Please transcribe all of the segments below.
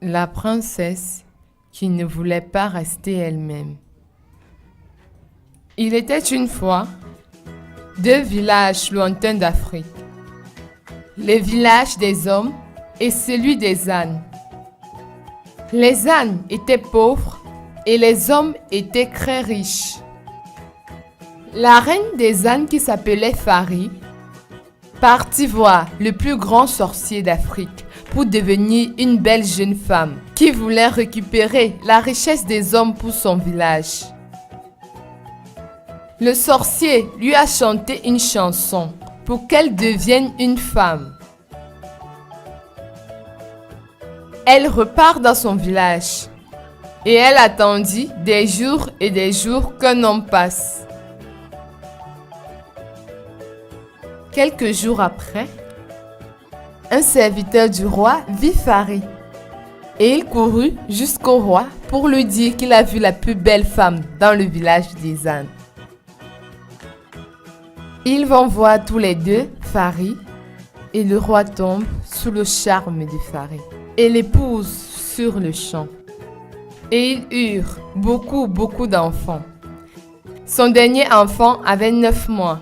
La princesse qui ne voulait pas rester elle-même. Il était une fois deux villages lointains d'Afrique. Le village des hommes et celui des ânes. Les ânes étaient pauvres et les hommes étaient très riches. La reine des ânes qui s'appelait Fari partit voir le plus grand sorcier d'Afrique pour devenir une belle jeune femme qui voulait récupérer la richesse des hommes pour son village. Le sorcier lui a chanté une chanson pour qu'elle devienne une femme. Elle repart dans son village et elle attendit des jours et des jours qu'un homme passe. Quelques jours après, un serviteur du roi vit Fari et il courut jusqu'au roi pour lui dire qu'il a vu la plus belle femme dans le village des ânes. Ils vont voir tous les deux Fari et le roi tombe sous le charme de Fari et l'épouse sur le champ. Et ils eurent beaucoup d'enfants. Son dernier enfant avait 9 mois.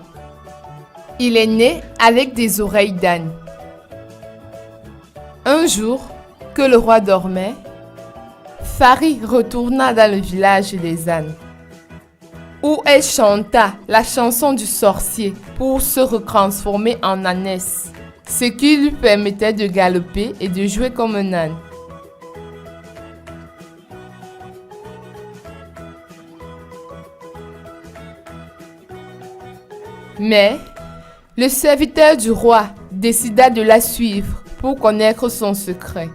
Il est né avec des oreilles d'âne. Un jour, que le roi dormait, Fari retourna dans le village des ânes, où elle chanta la chanson du sorcier pour se retransformer en ânesse, ce qui lui permettait de galoper et de jouer comme un âne. Mais le serviteur du roi décida de la suivre pour connaître son secret.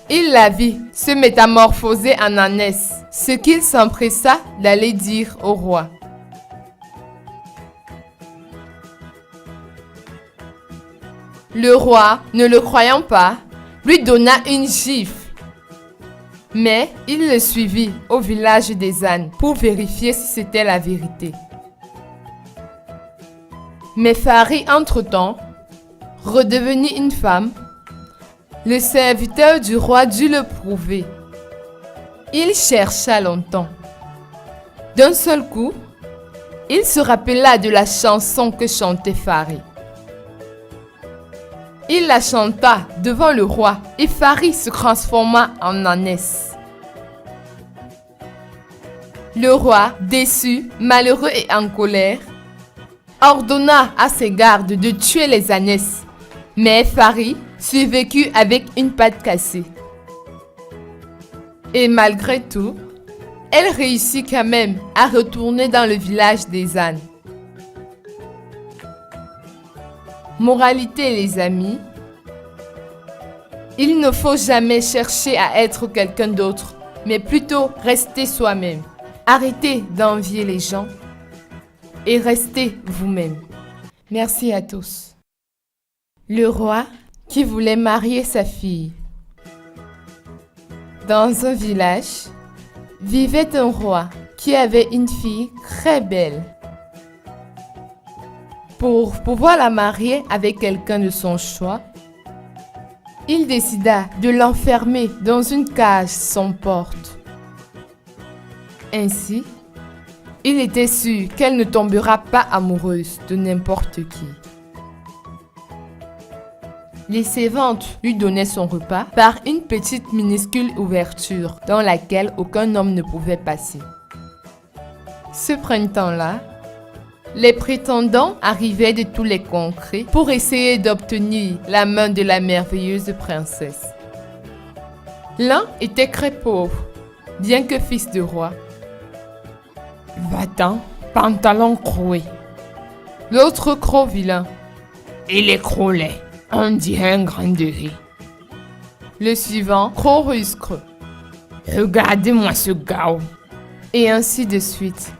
Il la vit se métamorphoser en ânesse, ce qu'il s'empressa d'aller dire au roi. Le roi, ne le croyant pas, lui donna une gifle. Mais il le suivit au village des ânes pour vérifier si c'était la vérité. Mais Fari, entre-temps, redevenue une femme, le serviteur du roi dut le prouver. Il chercha longtemps. D'un seul coup, il se rappela de la chanson que chantait Fari. Il la chanta devant le roi et Fari se transforma en ânesse. Le roi, déçu, malheureux et en colère, ordonna à ses gardes de tuer les ânesses. Mais Fari survécut avec une patte cassée. Et malgré tout, elle réussit quand même à retourner dans le village des ânes. Moralité les amis, il ne faut jamais chercher à être quelqu'un d'autre, mais plutôt rester soi-même. Arrêtez d'envier les gens et restez vous-même. Merci à tous. Le roi qui voulait marier sa fille. Dans un village, vivait un roi qui avait une fille très belle. Pour pouvoir la marier avec quelqu'un de son choix, il décida de l'enfermer dans une cage sans porte. Ainsi, il était sûr qu'elle ne tombera pas amoureuse de n'importe qui. Les servantes lui donnaient son repas par une petite minuscule ouverture dans laquelle aucun homme ne pouvait passer. Ce printemps-là, les prétendants arrivaient de tous les contrées pour essayer d'obtenir la main de la merveilleuse princesse. L'un était très pauvre, bien que fils de roi. Va-t'en, pantalon troué. L'autre gros vilain. Il est gros laid, on dirait un grain de riz. Le suivant, gros rusque. Regardez-moi ce gars. Et ainsi de suite.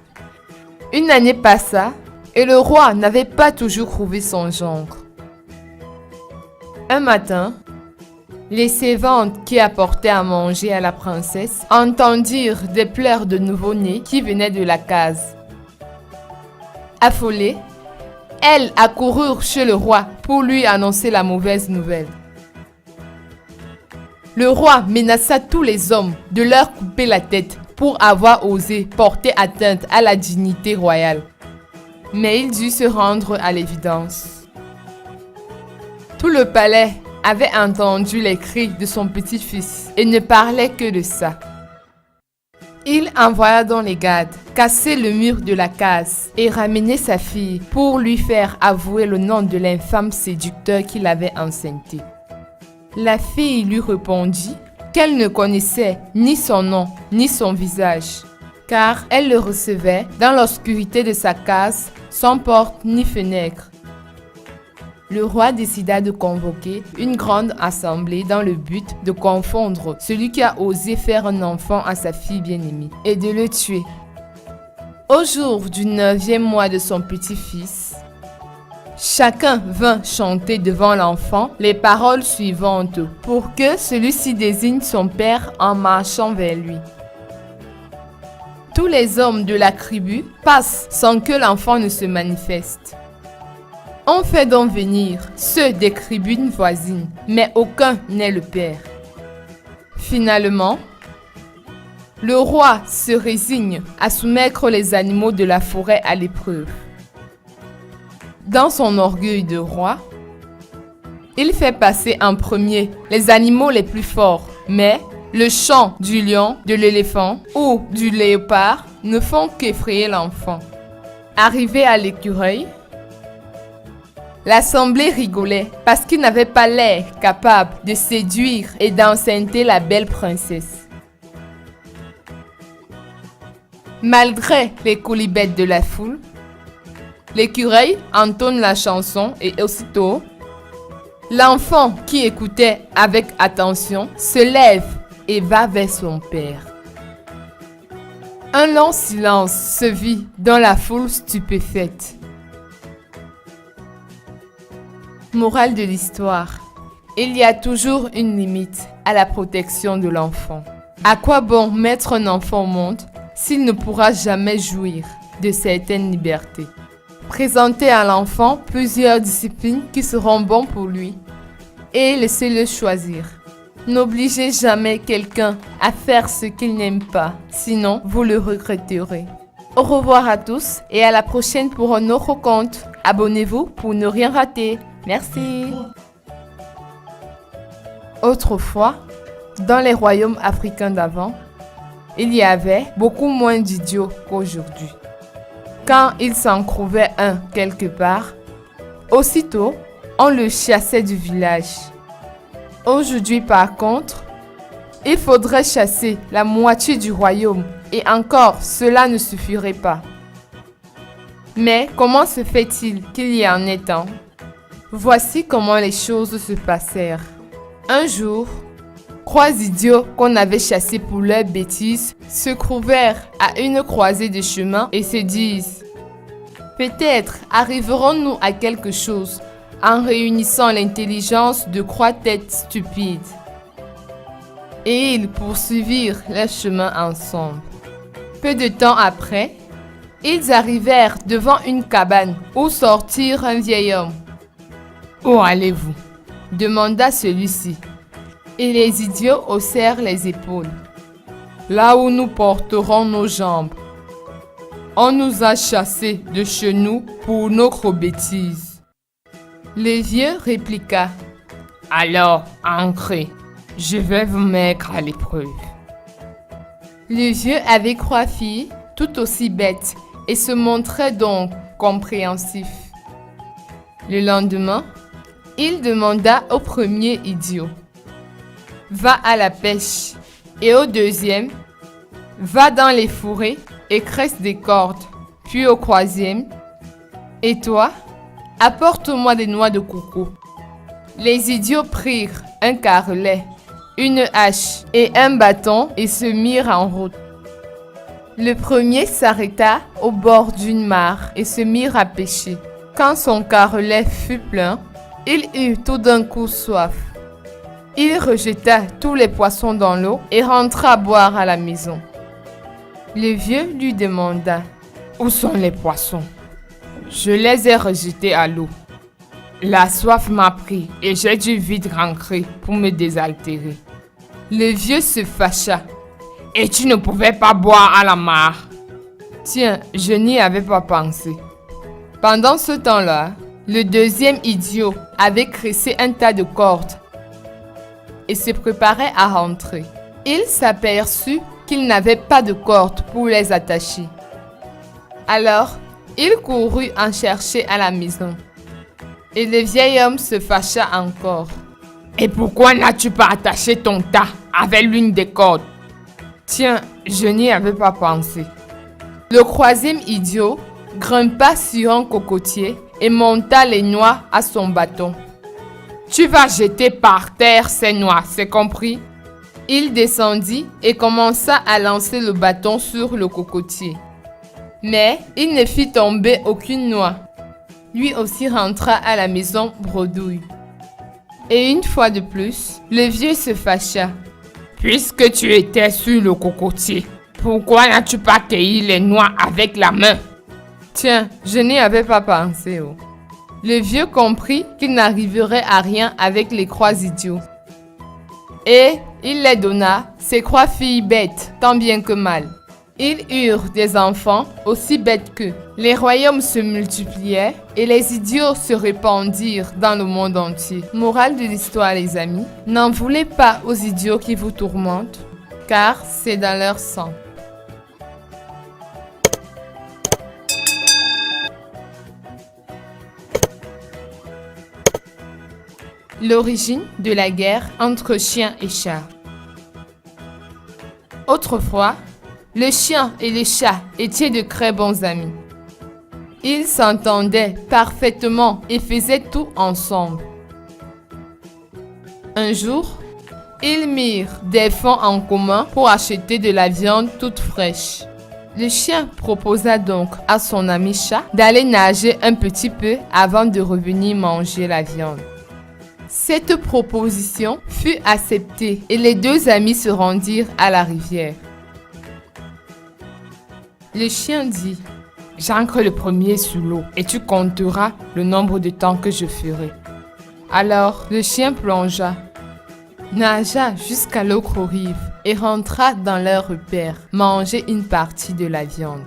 Une année passa et le roi n'avait pas toujours trouvé son gendre. Un matin, les servantes qui apportaient à manger à la princesse entendirent des pleurs de nouveau-né qui venaient de la case. Affolée, elles accoururent chez le roi pour lui annoncer la mauvaise nouvelle. Le roi menaça tous les hommes de leur couper la tête pour avoir osé porter atteinte à la dignité royale. Mais il dut se rendre à l'évidence. Tout le palais avait entendu les cris de son petit-fils et ne parlait que de ça. Il envoya donc les gardes casser le mur de la case et ramener sa fille pour lui faire avouer le nom de l'infâme séducteur qui l'avait enceintée. La fille lui répondit qu'elle ne connaissait ni son nom ni son visage, car elle le recevait dans l'obscurité de sa case sans porte ni fenêtre. Le roi décida de convoquer une grande assemblée dans le but de confondre celui qui a osé faire un enfant à sa fille bien-aimée et de le tuer. Au jour du 9e mois de son petit-fils, chacun vint chanter devant l'enfant les paroles suivantes pour que celui-ci désigne son père en marchant vers lui. Tous les hommes de la tribu passent sans que l'enfant ne se manifeste. On fait donc venir ceux des tribunes voisines, mais aucun n'est le père. Finalement, le roi se résigne à soumettre les animaux de la forêt à l'épreuve. Dans son orgueil de roi, il fait passer en premier les animaux les plus forts, mais le chant du lion, de l'éléphant ou du léopard ne font qu'effrayer l'enfant. Arrivé à l'écureuil, l'assemblée rigolait parce qu'il n'avait pas l'air capable de séduire et d'enceinte la belle princesse. Malgré les coulibettes de la foule, l'écureuil entonne la chanson et aussitôt, l'enfant qui écoutait avec attention se lève et va vers son père. Un long silence se vit dans la foule stupéfaite. Morale de l'histoire. Il y a toujours une limite à la protection de l'enfant. À quoi bon mettre un enfant au monde s'il ne pourra jamais jouir de certaines libertés? Présentez à l'enfant plusieurs disciplines qui seront bonnes pour lui et laissez-le choisir. N'obligez jamais quelqu'un à faire ce qu'il n'aime pas, sinon vous le regretterez. Au revoir à tous et à la prochaine pour un autre conte. Abonnez-vous pour ne rien rater. Merci. Autrefois, dans les royaumes africains d'avant, il y avait beaucoup moins d'idiots qu'aujourd'hui. Quand il s'en trouvait un quelque part, aussitôt, on le chassait du village. Aujourd'hui, par contre, il faudrait chasser la moitié du royaume et encore, cela ne suffirait pas. Mais comment se fait-il qu'il y en ait tant? Voici comment les choses se passèrent. Un jour, 3 idiots qu'on avait chassés pour leurs bêtises se trouvèrent à une croisée de chemin et se disent « Peut-être arriverons-nous à quelque chose en réunissant l'intelligence de 3 têtes stupides. » Et ils poursuivirent leur chemin ensemble. Peu de temps après, ils arrivèrent devant une cabane où sortirent un vieil homme. « Où allez-vous » demanda celui-ci. Et les idiots haussèrent les épaules. « Là où nous porterons nos jambes. On nous a chassés de chez nous pour notre bêtise. » Le vieux répliqua. « Alors, entrez, je vais vous mettre à l'épreuve. » Le vieux avait 3 filles, tout aussi bêtes, et se montrait donc compréhensif. Le lendemain, il demanda au premier idiot: « Va à la pêche. » Et au deuxième: « Va dans les forêts et cresse des cordes. » Puis au troisième: « Et toi, apporte-moi des noix de coco. » Les idiots prirent un carrelet, une hache et un bâton et se mirent en route. Le premier s'arrêta au bord d'une mare et se mit à pêcher. Quand son carrelet fut plein, il eut tout d'un coup soif. Il rejeta tous les poissons dans l'eau et rentra boire à la maison. Le vieux lui demanda: « Où sont les poissons ? » « Je les ai rejetés à l'eau. La soif m'a pris et j'ai dû vite rentrer pour me désaltérer. » Le vieux se fâcha. Et tu ne pouvais pas boire à la mare. Tiens, je n'y avais pas pensé. Pendant ce temps-là, le deuxième idiot avait crissé un tas de cordes et se préparait à rentrer. Il s'aperçut qu'il n'avait pas de cordes pour les attacher. Alors, il courut en chercher à la maison. Et le vieil homme se fâcha encore. Et pourquoi n'as-tu pas attaché ton tas avec l'une des cordes? Tiens, je n'y avais pas pensé. Le troisième idiot grimpa sur un cocotier et monta les noix à son bâton. Tu vas jeter par terre ces noix, c'est compris? Il descendit et commença à lancer le bâton sur le cocotier. Mais il ne fit tomber aucune noix. Lui aussi rentra à la maison bredouille. Et une fois de plus, le vieux se fâcha. Puisque tu étais sur le cocotier, pourquoi n'as-tu pas cueilli les noix avec la main? Tiens, je n'y avais pas pensé. Oh. Le vieux comprit qu'il n'arriverait à rien avec les trois idiots. Et il les donna, ces trois filles bêtes, tant bien que mal. Ils eurent des enfants aussi bêtes qu'eux. Les royaumes se multipliaient et les idiots se répandirent dans le monde entier. Morale de l'histoire, les amis, n'en voulez pas aux idiots qui vous tourmentent, car c'est dans leur sang. L'origine de la guerre entre chiens et chats. Autrefois, le chien et le chat étaient de très bons amis. Ils s'entendaient parfaitement et faisaient tout ensemble. Un jour, ils mirent des fonds en commun pour acheter de la viande toute fraîche. Le chien proposa donc à son ami chat d'aller nager un petit peu avant de revenir manger la viande. Cette proposition fut acceptée et les deux amis se rendirent à la rivière. Le chien dit: j'ancre le premier sous l'eau et tu compteras le nombre de temps que je ferai. Alors le chien plongea, nagea jusqu'à l'autre rive et rentra dans leur repère, manger une partie de la viande.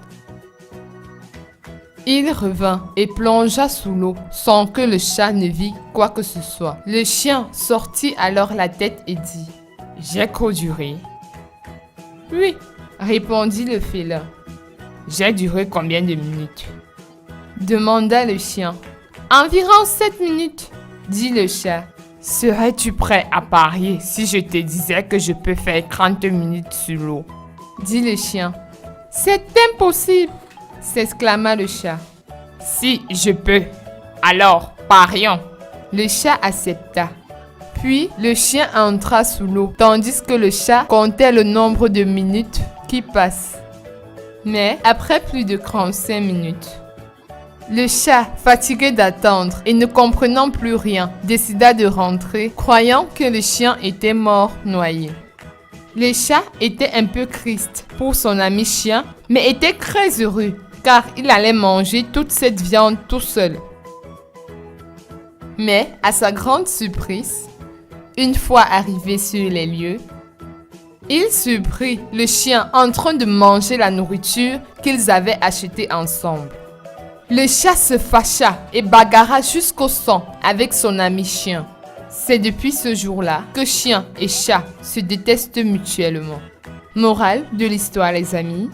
Il revint et plongea sous l'eau sans que le chat ne vît quoi que ce soit. Le chien sortit alors la tête et dit: j'ai trop duré. Oui, répondit le félin. J'ai duré combien de minutes? Demanda le chien. Environ 7 minutes, dit le chat. Serais-tu prêt à parier si je te disais que je peux faire 30 minutes sur l'eau? Dit le chien. C'est impossible, s'exclama le chat. Si je peux, alors parions. Le chat accepta. Puis le chien entra sous l'eau, tandis que le chat comptait le nombre de minutes qui passent. Mais après plus de 45 minutes, le chat, fatigué d'attendre et ne comprenant plus rien, décida de rentrer, croyant que le chien était mort noyé. Le chat était un peu triste pour son ami chien, mais était très heureux car il allait manger toute cette viande tout seul. Mais à sa grande surprise, une fois arrivé sur les lieux, il surprit le chien en train de manger la nourriture qu'ils avaient achetée ensemble. Le chat se fâcha et bagarra jusqu'au sang avec son ami chien. C'est depuis ce jour-là que chien et chat se détestent mutuellement. Morale de l'histoire, les amis: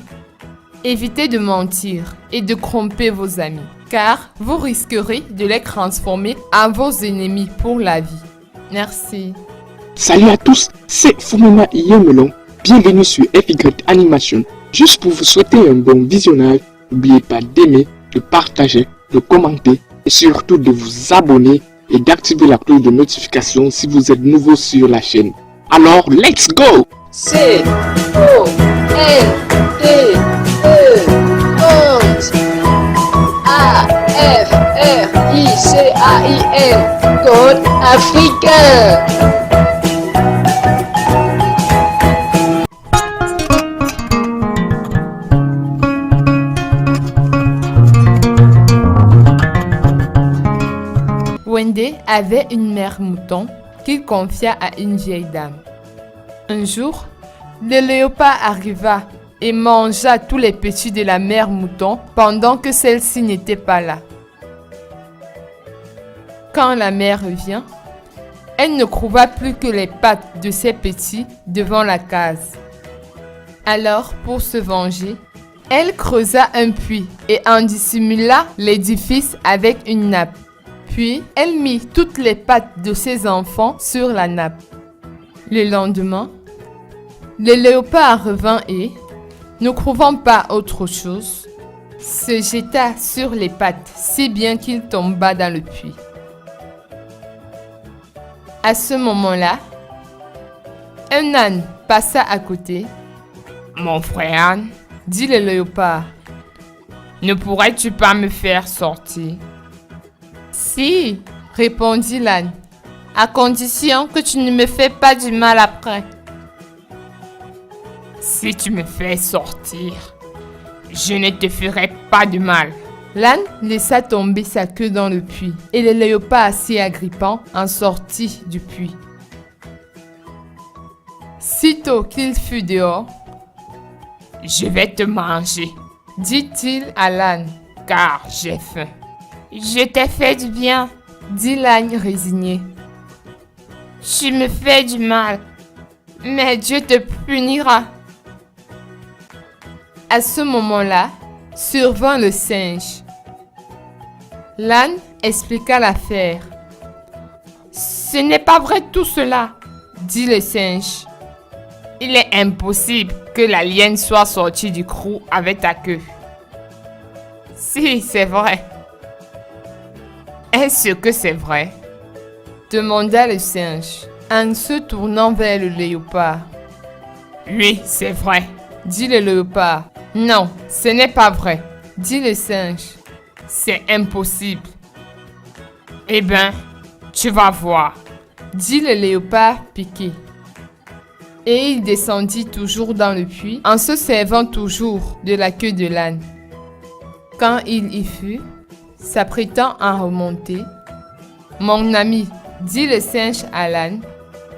évitez de mentir et de tromper vos amis, car vous risquerez de les transformer en vos ennemis pour la vie. Merci. Salut à tous, c'est Fumema Yemelon. Bienvenue sur FY Animation. Juste pour vous souhaiter un bon visionnage, n'oubliez pas d'aimer, de partager, de commenter et surtout de vous abonner et d'activer la cloche de notification si vous êtes nouveau sur la chaîne. Alors, let's go! C O N T E AFRICAIN Code africain. Wendé avait une mère mouton qu'il confia à une vieille dame. Un jour, le léopard arriva et mangea tous les petits de la mère mouton pendant que celle-ci n'était pas là. Quand la mère revient, elle ne trouva plus que les pattes de ses petits devant la case. Alors, pour se venger, elle creusa un puits et en dissimula l'édifice avec une nappe. Puis, elle mit toutes les pattes de ses enfants sur la nappe. Le lendemain, le léopard revint et, ne trouvant pas autre chose, se jeta sur les pattes si bien qu'il tomba dans le puits. À ce moment-là, un âne passa à côté. « Mon frère âne, dit le léopard, ne pourrais-tu pas me faire sortir ?»« Si, répondit l'âne, à condition que tu ne me fais pas du mal après. »« Si tu me fais sortir, je ne te ferai pas de mal. » L'âne laissa tomber sa queue dans le puits et le léopard si agrippant en sortit du puits. Sitôt qu'il fut dehors, « Je vais te manger, dit-il à l'âne, car j'ai faim. »« Je t'ai fait du bien, dit l'âne résigné. Tu me fais du mal, mais Dieu te punira. » À ce moment-là, survint le singe. L'âne expliqua l'affaire. « Ce n'est pas vrai tout cela, dit le singe. Il est impossible que la liane soit sortie du trou avec ta queue. »« Si, c'est vrai. »« Est-ce que c'est vrai ?» demanda le singe en se tournant vers le léopard. « Oui, c'est vrai, dit le léopard. »« Non, ce n'est pas vrai, dit le singe. C'est impossible. »« Eh bien, tu vas voir, dit le léopard piqué. Et il descendit toujours dans le puits en se servant toujours de la queue de l'âne. Quand il y fut, s'apprêtant à remonter, « Mon ami, dit le singe à l'âne,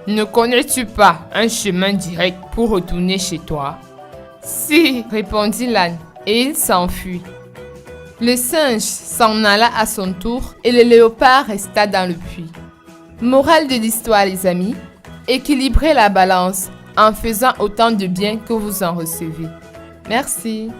ne connais-tu pas un chemin direct pour retourner chez toi ?»« Si, répondit l'âne, et il s'enfuit. Le singe s'en alla à son tour et le léopard resta dans le puits. Morale de l'histoire, les amis, équilibrez la balance en faisant autant de bien que vous en recevez. Merci.